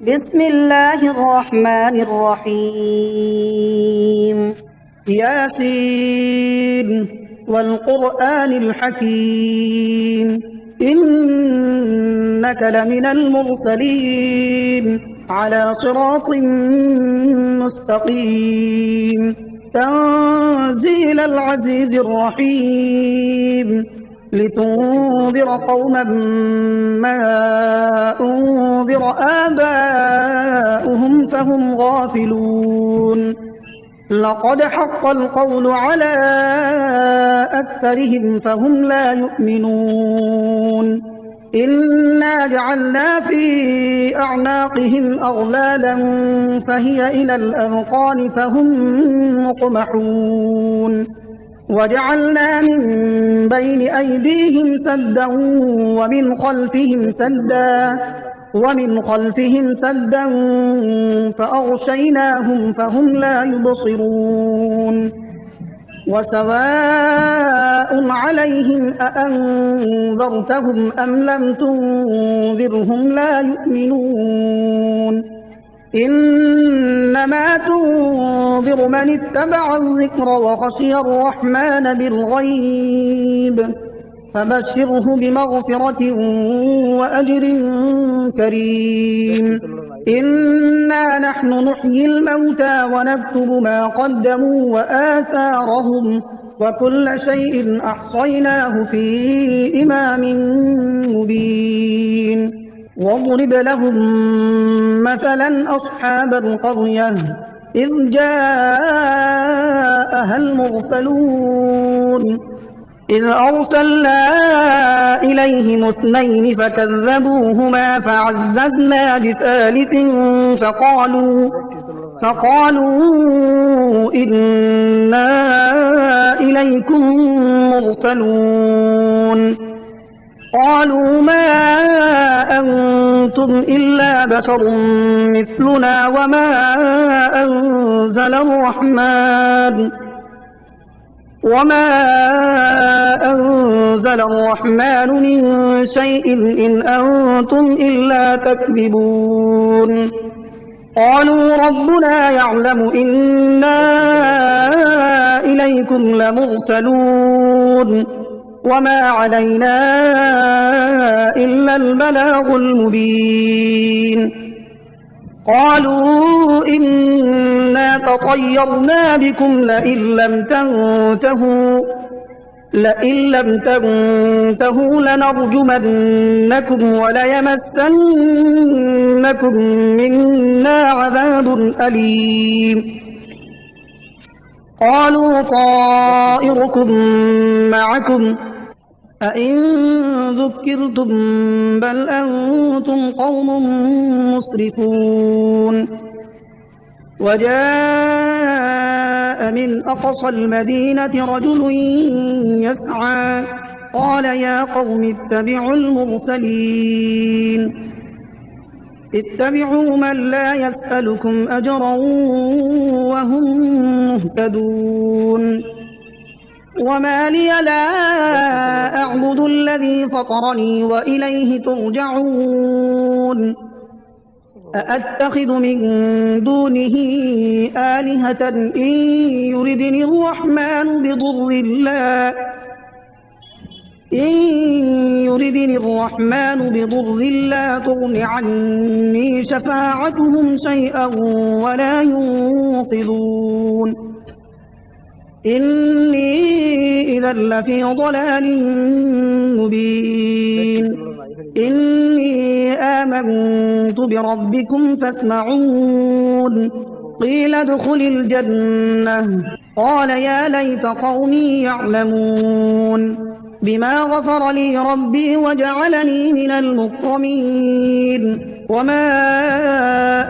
بسم الله الرحمن الرحيم. ياسين والقرآن الحكيم إنك لمن المرسلين على صراط مستقيم تنزيل العزيز الرحيم لتنذر قوما ما أنذر آباؤهم فهم غافلون لقد حق القول على أكثرهم فهم لا يؤمنون إنا جعلنا في أعناقهم أغلالا فهي إلى الأذقان فهم مقمحون وجعلنا من بين أيديهم سدا ومن خلفهم سدا فأغشيناهم فهم لا يبصرون وسواء عليهم أأنذرتهم أم لم تنذرهم لا يؤمنون إنما تنذر من اتبع الذكر وخشي الرحمن بالغيب فبشره بمغفرة وأجر كريم إنا نحن نحيي الموتى ونكتب ما قدموا وآثارهم وكل شيء أحصيناه في إمام مبين واضرب لهم مثلا أصحاب القرية إذ جاءها المرسلون إذ أرسلنا إليهم اثنين فكذبوهما فعززنا بثالث فقالوا إنا إليكم مرسلون قالوا ما أنتم إلا بشر مثلنا وما أنزل الرحمن من شيء إن أنتم إلا تكذبون قالوا ربنا يعلم إنا إليكم لمرسلون وما علينا إلا البلاغ المبين قالوا إنا تطيرنا بكم لئن لم تنتهوا لنرجمنكم وليمسنكم منا عذاب أليم قالوا طائركم معكم أئن ذكرتم بل أنتم قوم مسرفون وجاء من أقصى المدينة رجل يسعى قال يا قوم اتبعوا المرسلين اتبعوا من لا يسألكم أجرا وهم مهتدون وما لي لا أعبد الذي فطرني وإليه ترجعون أأتخذ من دونه آلهة إن يردني الرحمن بضر لا تغن عني شفاعتهم شيئا ولا ينقذون إني إذا لفي ضلال مبين إني آمنت بربكم فاسمعون قيل ادخل الجنة قال يا ليت قومي يعلمون بما غفر لي ربي وجعلني من المكرمين وما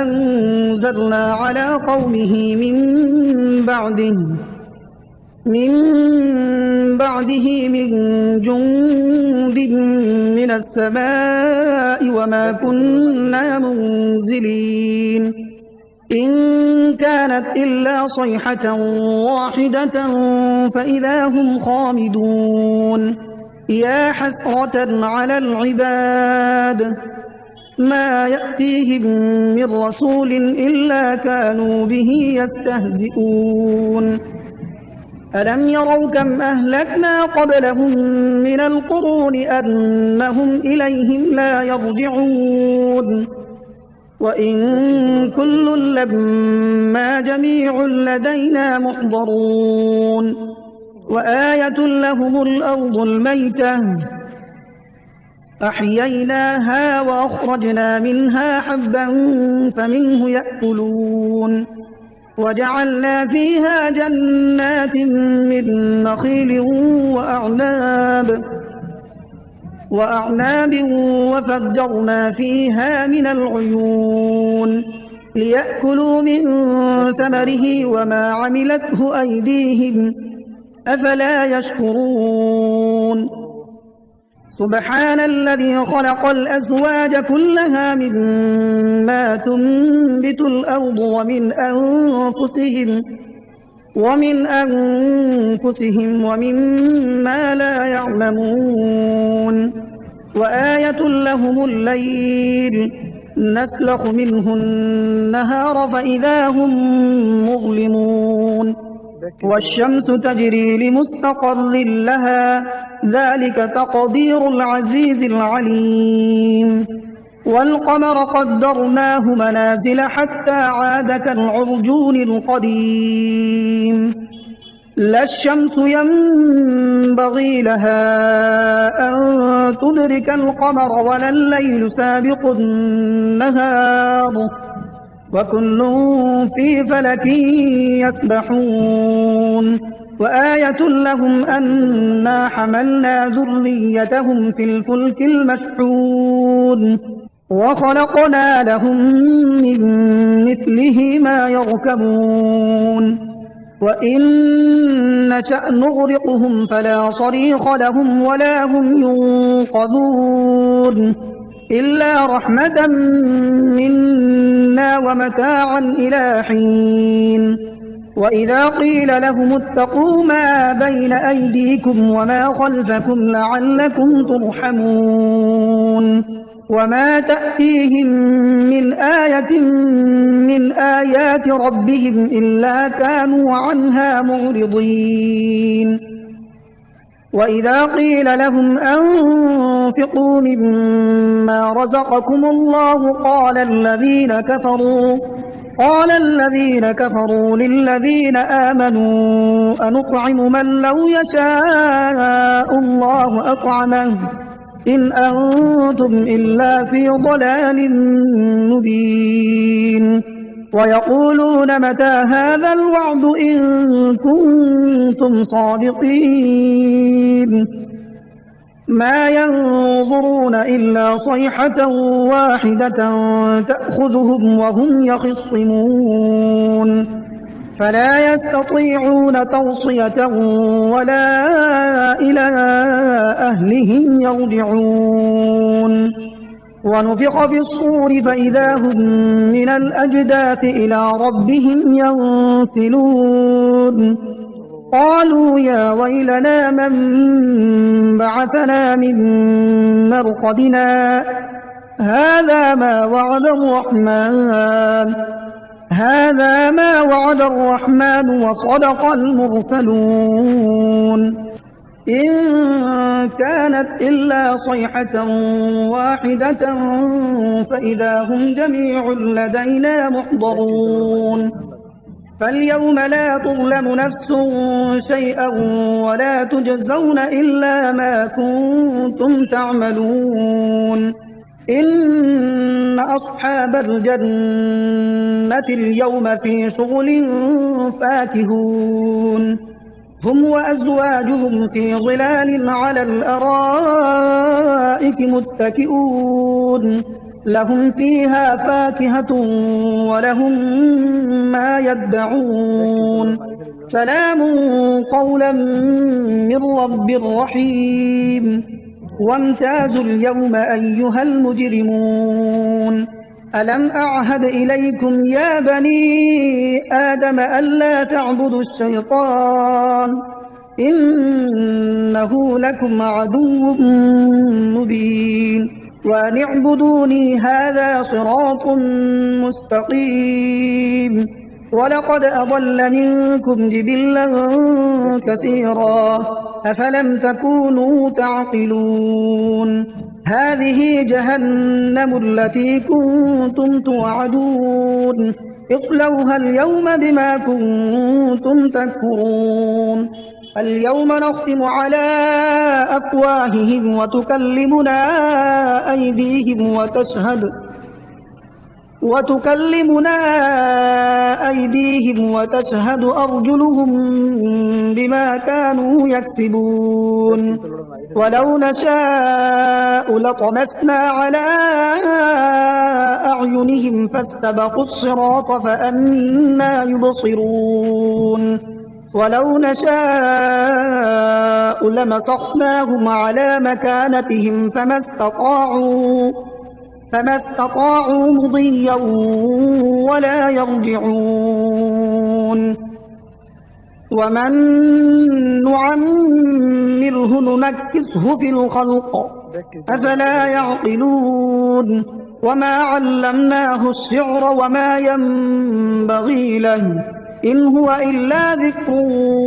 أنزلنا على قومه من بعده من جند من السماء وما كنا منزلين إن كانت إلا صيحة واحدة فإذا هم خامدون يا حسرة على العباد ما يأتيهم من رسول إلا كانوا به يستهزئون ألم يروا كم أهلكنا قبلهم من القرون أنهم إليهم لا يرجعون وإن كل لما جميع لدينا محضرون وآية لهم الأرض الميتة أحييناها وأخرجنا منها حبا فمنه يأكلون وجعلنا فيها جنات من نخيل وأعناب وفجرنا فيها من العيون ليأكلوا من ثمره وما عملته أيديهم أفلا يشكرون سبحان الذي خلق الأزواج كلها مما تنبت الأرض ومن أنفسهم ومما لا يعلمون وآية لهم الليل نسلخ منه النهار فإذا هم مظلمون والشمس تجري لمستقر لها ذلك تقدير العزيز العليم والقمر قدرناه منازل حتى عاد كالعرجون القديم لا الشمس ينبغي لها أن تدرك القمر ولا الليل سابق النهار وكل في فلك يسبحون وآية لهم أنا حملنا ذريتهم في الفلك المشحون وخلقنا لهم من مثله ما يركبون وإن نشأ نغرقهم فلا صريخ لهم ولا هم ينقذون إلا رحمة منا ومتاعا إلى حين وإذا قيل لهم اتقوا ما بين أيديكم وما خلفكم لعلكم ترحمون وما تأتيهم من آية من آيات ربهم إلا كانوا عنها معرضين وإذا قيل لهم أنفقوا مما رزقكم الله قال الذين كفروا للذين آمنوا أنطعم من لو يشاء الله أطعمه إن أنتم إلا في ضلال مبين ويقولون متى هذا الوعد إن كنتم صادقين ما ينظرون إلا صيحة واحدة تأخذهم وهم يخصمون فلا يستطيعون توصية ولا إلى أهلهم يرجعون ونفخ في الصور فإذا هم من الأجداث إلى ربهم ينسلون قالوا يا ويلنا من بعثنا من مرقدنا هذا ما وعد الرحمن وصدق المرسلون إن كانت إلا صيحة واحدة فإذا هم جميع لدينا محضرون فاليوم لا تظلم نفس شيئا ولا تجزون إلا ما كنتم تعملون إن أصحاب الجنة اليوم في شغل فاكهون هم وأزواجهم في ظلال على الأرائك متكئون لهم فيها فاكهة ولهم ما يدعون سلام قولا من رب رحيم وامتازوا اليوم أيها المجرمون ألم أعهد إليكم يا بني آدم ألا تعبدوا الشيطان إنه لكم عدو مبين وأن اعبدوني هذا صراط مستقيم ولقد أضل منكم جبلا كثيرا أفلم تكونوا تعقلون هذه جهنم التي كنتم توعدون اصلوها اليوم بما كنتم تكفرون اليوم نختم على أفواههم وتكلمنا أيديهم وتشهد أرجلهم بما كانوا يكسبون ولو نشاء لطمسنا على أعينهم فاستبقوا الصراط فأنى يبصرون ولو نشاء لمسخناهم على مكانتهم فما استطاعوا مضيا ولا يرجعون ومن نعمره ننكسه في الخلق أفلا يعقلون وما علمناه الشعر وما ينبغي له إن هو إلا ذكر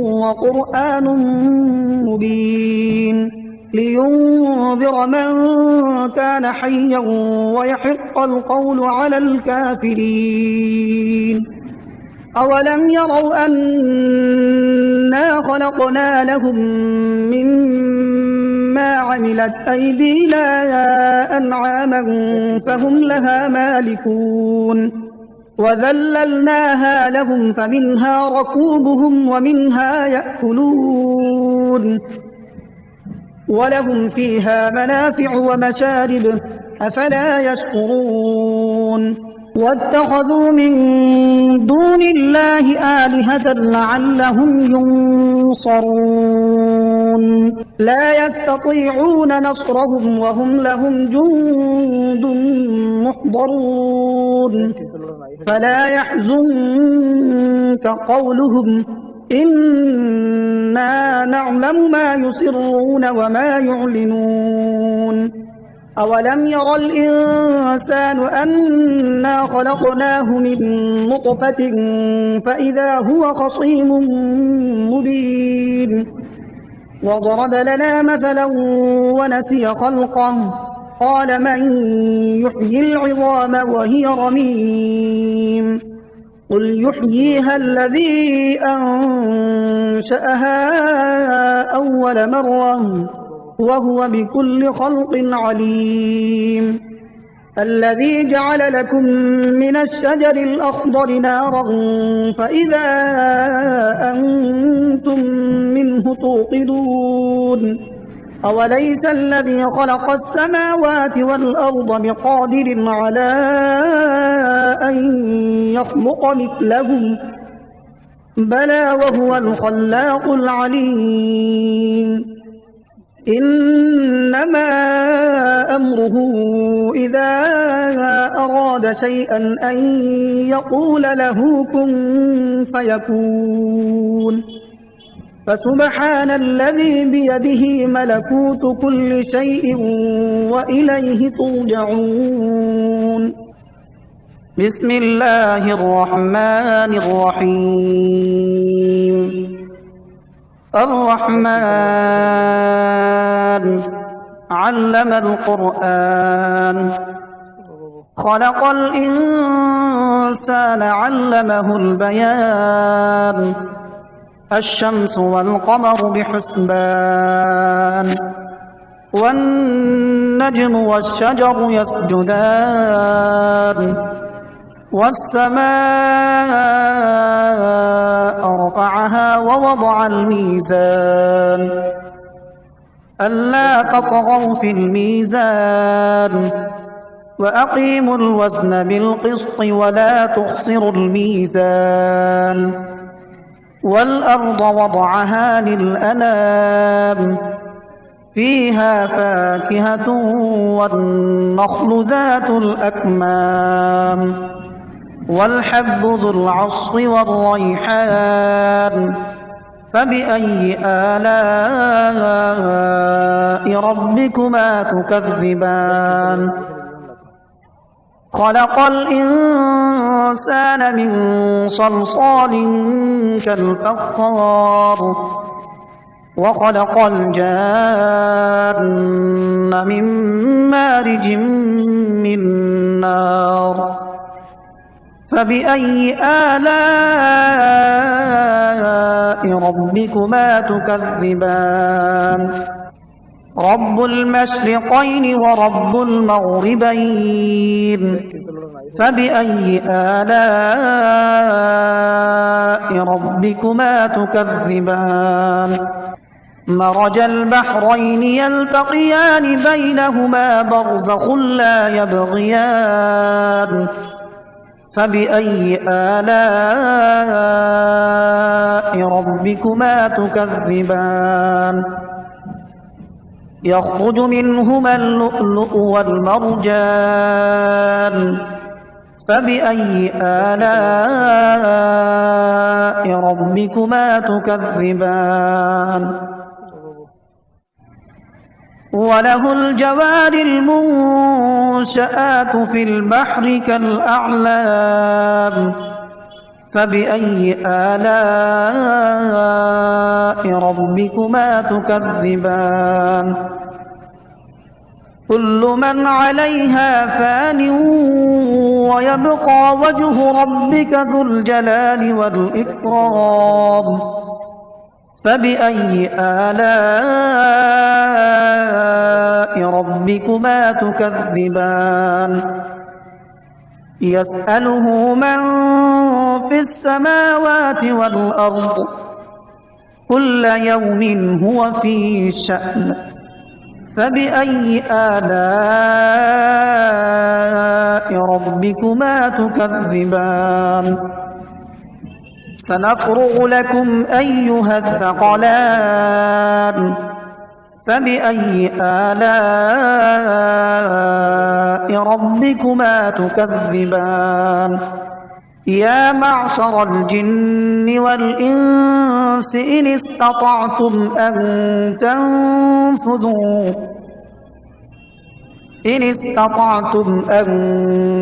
وقرآن مبين لينذر من كان حيا ويحق القول على الكافرين أولم يروا أنا خلقنا لهم مما عملت أيدينا أنعاما فهم لها مالكون وذللناها لهم فمنها ركوبهم ومنها يأكلون ولهم فيها منافع ومشارب أفلا يشكرون واتخذوا من دون الله آلهة لعلهم ينصرون لا يستطيعون نصرهم وهم لهم جند محضرون فلا يحزنك قولهم إنا نعلم ما يسرون وما يعلنون أولم ير الإنسان أنا خلقناه من نطفة فإذا هو خصيم مبين وضرب لنا مثلا ونسي خلقه قال من يحيي العظام وهي رميم قل يحييها الذي أنشأها أول مرة وهو بكل خلق عليم الذي جعل لكم من الشجر الأخضر نارا فإذا أنتم منه توقدون أوليس الذي خلق السماوات والأرض بقادر على أن يخلق مثلهم بلى وهو الخلاق العليم إنما أمره إذا أراد شيئا أن يقول له كن فيكون فسبحان الذي بيده ملكوت كل شيء وإليه ترجعون بسم الله الرحمن الرحيم الرحمن علم القرآن خلق الإنسان علمه البيان الشمس والقمر بحسبان والنجم والشجر يسجدان والسماء رفعها ووضع الميزان ألا تطغوا في الميزان وأقيموا الوزن بالقسط ولا تخسروا الميزان والأرض وضعها للأنام فيها فاكهة والنخل ذات الأكمام والحب ذو العصف والريحان فبأي آلاء ربكما تكذبان خلق الإنسان من صلصال كالفخار وخلق الجان من مارج من نار فبأي آلاء ربكما تكذبان رب المشرقين ورب المغربين فبأي آلاء ربكما تكذبان مرج البحرين يلتقيان بينهما برزخ لا يبغيان فبأي آلاء ربكما تكذبان يخرج منهما اللؤلؤ والمرجان فبأي آلاء ربكما تكذبان وله الجوار المنشآت في البحر كالأعلام فبأي آلاء ربكما تكذبان كل من عليها فان ويبقى وجه ربك ذو الجلال والإكرام فبأي آلاء ربكما تكذبان يسأله من في السماوات والأرض كل يوم هو في شأن فبأي آلاء ربكما تكذبان سنفرغ لكم أيها الثقلان فبأي آلاء ربكما تكذبان يا معشر الجن والإنس إن استطعتم أن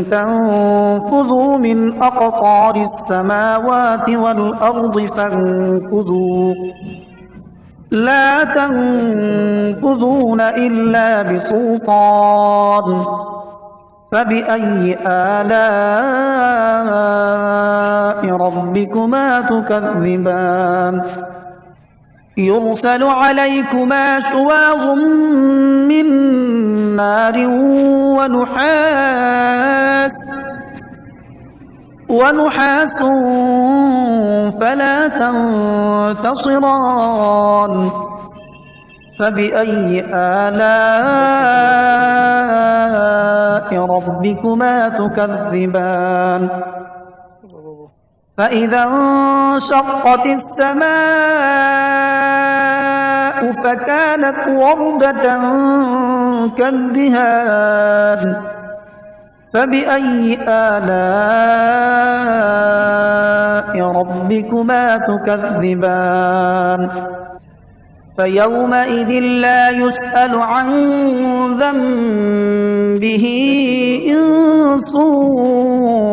تنفذوا من أقطار السماوات والأرض فانفذوا لا تنفذون إلا بسلطان فبأي آلاء ربكما تكذبان يرسل عليكما شواظ من نار ونحاس فلا تنتصران فبأي آلاء ربكما تكذبان فإذا انشقت السماء فكانت وردة كالدهان فبأي آلاء ربكما تكذبان فيومئذ لا يسأل عن ذنبه إنس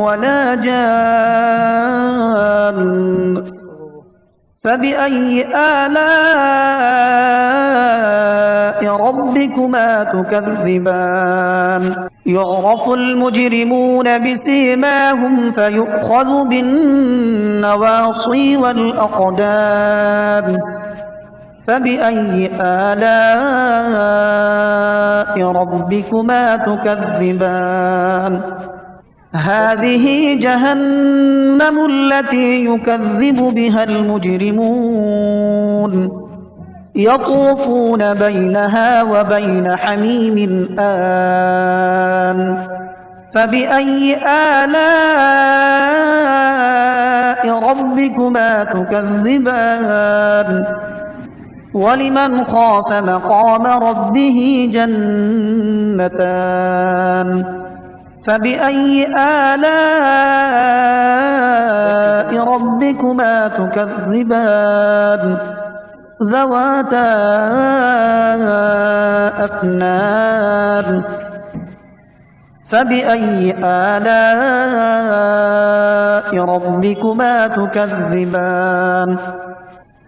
ولا جان فبأي آلاء ربكما تكذبان يعرف المجرمون بسيماهم فيؤخذ بالنواصي والأقدام فبأي آلاء ربكما تكذبان هذه جهنم التي يكذب بها المجرمون يطوفون بينها وبين حميم آن فبأي آلاء ربكما تكذبان ولمن خاف مقام ربه جنتان فبأي آلاء ربكما تكذبان ذواتا أفنان فبأي آلاء ربكما تكذبان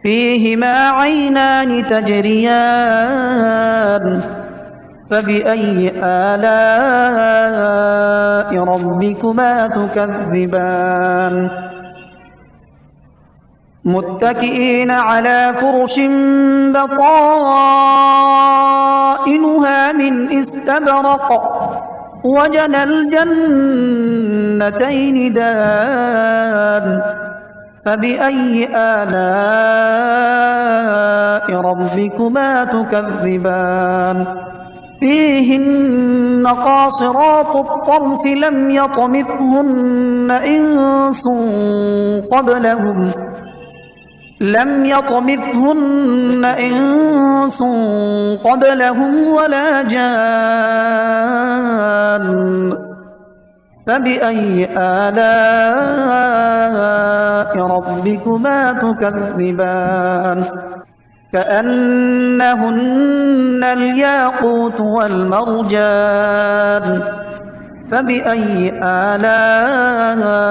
فيهما عينان تجريان فبأي آلاء ربكما تكذبان متكئين على فرش بطائنها من استبرق وجنى الجنتين دان فبأي آلاء ربكما تكذبان فيهن قاصرات الطرف لم يطمثهن إنس قبلهم ولا جان فبأي آلاء ربكما تكذبان كأنهن الياقوت والمرجان فبأي آلاء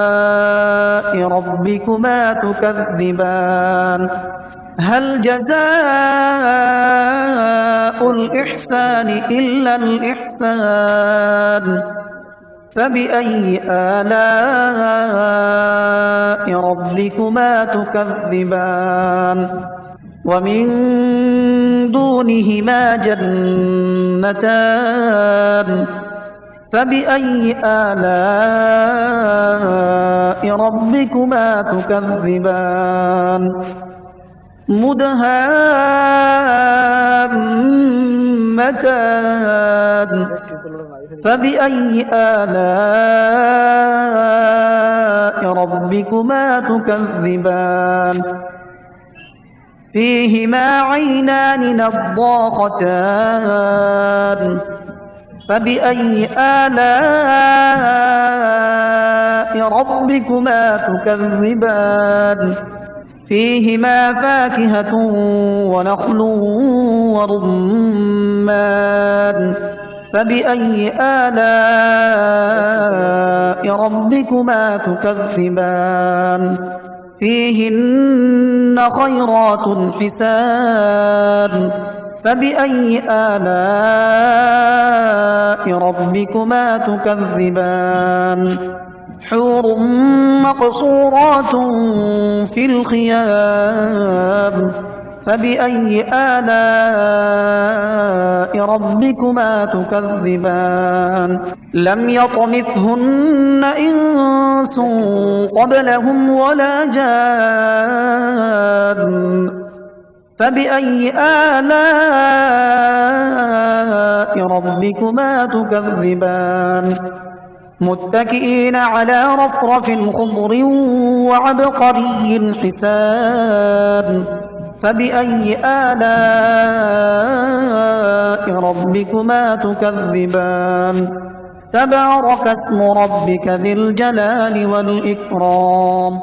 ربكما تكذبان هل جزاء الإحسان إلا الإحسان فبأي آلاء ربكما تكذبان ومن دونهما جنتان فبأي آلاء ربكما تكذبان مدهامتان فبأي آلاء ربكما تكذبان فيهما عينان نضاختان فبأي آلاء ربكما تكذبان فيهما فاكهة ونخل ورمان فبأي آلاء ربكما تكذبان فيهن خيرات حسان فبأي آلاء ربكما تكذبان حور مقصورات في الخيام فبأي آلاء ربكما تكذبان لم يطمثهن إنس قبلهم ولا جان فبأي آلاء ربكما تكذبان متكئين على رفرف خضر وعبقري حسان فبأي آلاء ربكما تكذبان تبارك اسم ربك ذي الجلال والإكرام